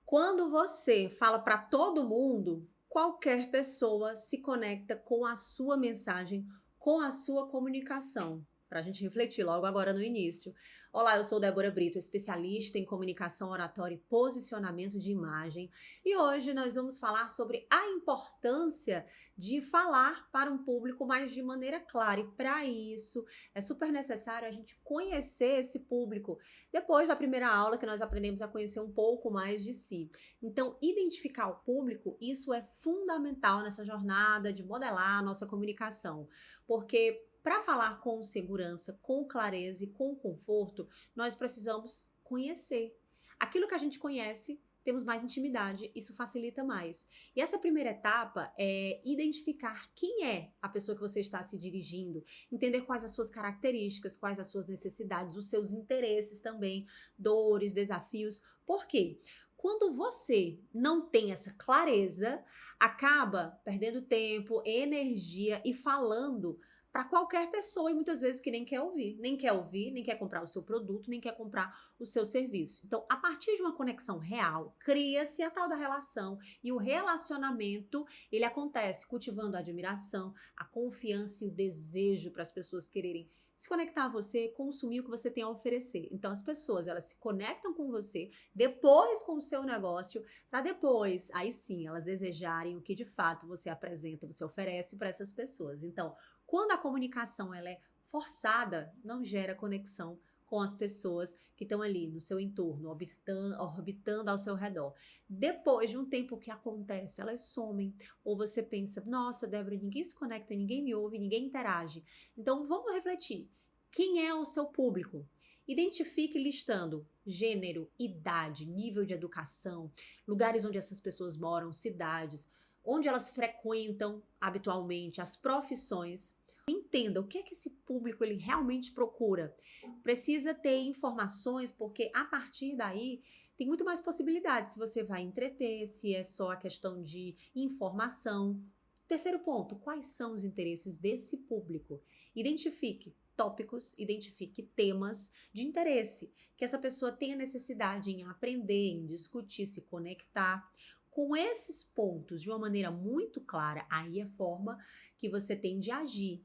Quando você fala para todo mundo, qualquer pessoa se conecta com a sua mensagem, com a sua comunicação. Para a gente refletir logo agora no início. Olá, eu sou Débora Brito, especialista em comunicação oratória e posicionamento de imagem. E hoje nós vamos falar sobre a importância de falar para um público, mas de maneira clara. E para isso é super necessário a gente conhecer esse público. Depois da primeira aula que nós aprendemos a conhecer um pouco mais de si. Então, identificar o público, isso é fundamental nessa jornada de modelar a nossa comunicação, porque para falar com segurança, com clareza e com conforto, nós precisamos conhecer. Aquilo que a gente conhece, temos mais intimidade, isso facilita mais. E essa primeira etapa é identificar quem é a pessoa que você está se dirigindo, entender quais as suas características, quais as suas necessidades, os seus interesses também, dores, desafios. Por quê? Quando você não tem essa clareza, acaba perdendo tempo, energia e falando para qualquer pessoa e muitas vezes que nem quer ouvir, nem quer comprar o seu produto, nem quer comprar o seu serviço. Então, a partir de uma conexão real, cria-se a tal da relação e o relacionamento, ele acontece cultivando a admiração, a confiança e o desejo para as pessoas quererem se conectar a você, consumir o que você tem a oferecer. Então, as pessoas, elas se conectam com você, depois com o seu negócio, para depois, aí sim, elas desejarem o que de fato você apresenta, você oferece para essas pessoas. Então, quando a comunicação ela é forçada, não gera conexão com as pessoas que estão ali no seu entorno, orbitando ao seu redor. Depois de um tempo, o que acontece? Elas somem. Ou você pensa, nossa, Débora, ninguém se conecta, ninguém me ouve, ninguém interage. Então, vamos refletir. Quem é o seu público? Identifique listando gênero, idade, nível de educação, lugares onde essas pessoas moram, cidades, onde elas frequentam habitualmente, as profissões. Entenda o que é que esse público ele realmente procura. Precisa ter informações, porque a partir daí tem muito mais possibilidades. Se você vai entreter, se é só a questão de informação. Terceiro ponto, quais são os interesses desse público? Identifique tópicos, identifique temas de interesse, que essa pessoa tenha necessidade em aprender, em discutir, se conectar. Com esses pontos de uma maneira muito clara, aí é a forma que você tem de agir.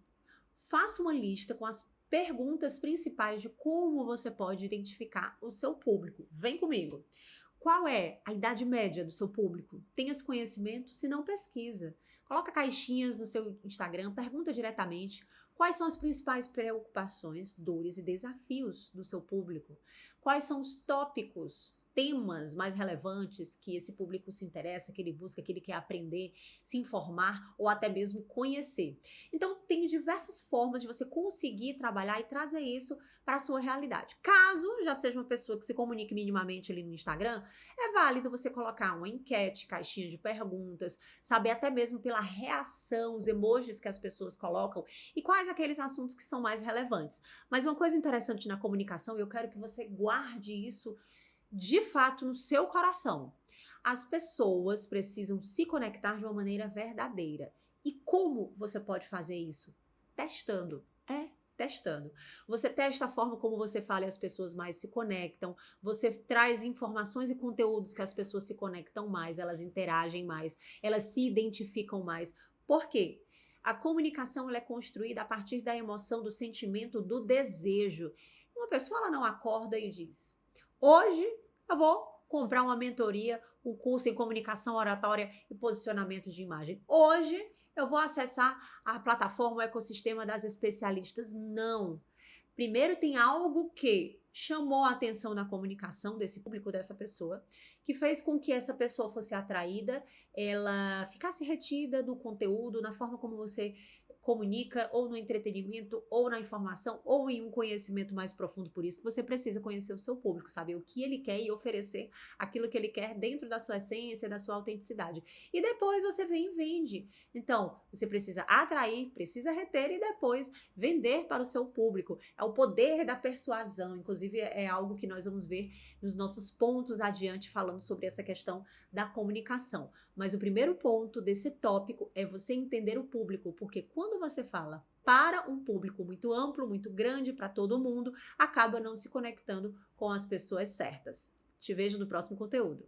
Faça uma lista com as perguntas principais de como você pode identificar o seu público. Vem comigo. Qual é a idade média do seu público? Tem esse conhecimento? Se não, pesquisa. Coloca caixinhas no seu Instagram, pergunta diretamente quais são as principais preocupações, dores e desafios do seu público. Quais são os tópicos, temas mais relevantes que esse público se interessa, que ele busca, que ele quer aprender, se informar ou até mesmo conhecer. Então, tem diversas formas de você conseguir trabalhar e trazer isso para a sua realidade. Caso já seja uma pessoa que se comunique minimamente ali no Instagram, é válido você colocar uma enquete, caixinha de perguntas, saber até mesmo pela reação, os emojis que as pessoas colocam e quais aqueles assuntos que são mais relevantes. Mas uma coisa interessante na comunicação, e eu quero que você guarde isso de fato no seu coração. As pessoas precisam se conectar de uma maneira verdadeira. E como você pode fazer isso? Testando. Testando. Você testa a forma como você fala e as pessoas mais se conectam. Você traz informações e conteúdos que as pessoas se conectam mais, elas interagem mais, elas se identificam mais. Por quê? A comunicação ela é construída a partir da emoção, do sentimento, do desejo. Uma pessoa ela não acorda e diz: hoje eu vou comprar uma mentoria, um curso em comunicação oratória e posicionamento de imagem. Hoje eu vou acessar a plataforma, o ecossistema das especialistas. Não. Primeiro tem algo que chamou a atenção na comunicação desse público, dessa pessoa, que fez com que essa pessoa fosse atraída, ela ficasse retida do conteúdo, na forma como você comunica, ou no entretenimento, ou na informação, ou em um conhecimento mais profundo. Por isso que você precisa conhecer o seu público, saber o que ele quer e oferecer aquilo que ele quer dentro da sua essência, da sua autenticidade. E depois você vem e vende. Então, você precisa atrair, precisa reter e depois vender para o seu público. É o poder da persuasão, inclusive é algo que nós vamos ver nos nossos pontos adiante falando sobre essa questão da comunicação. Mas o primeiro ponto desse tópico é você entender o público, porque quando você fala para um público muito amplo, muito grande, para todo mundo, acaba não se conectando com as pessoas certas. Te vejo no próximo conteúdo.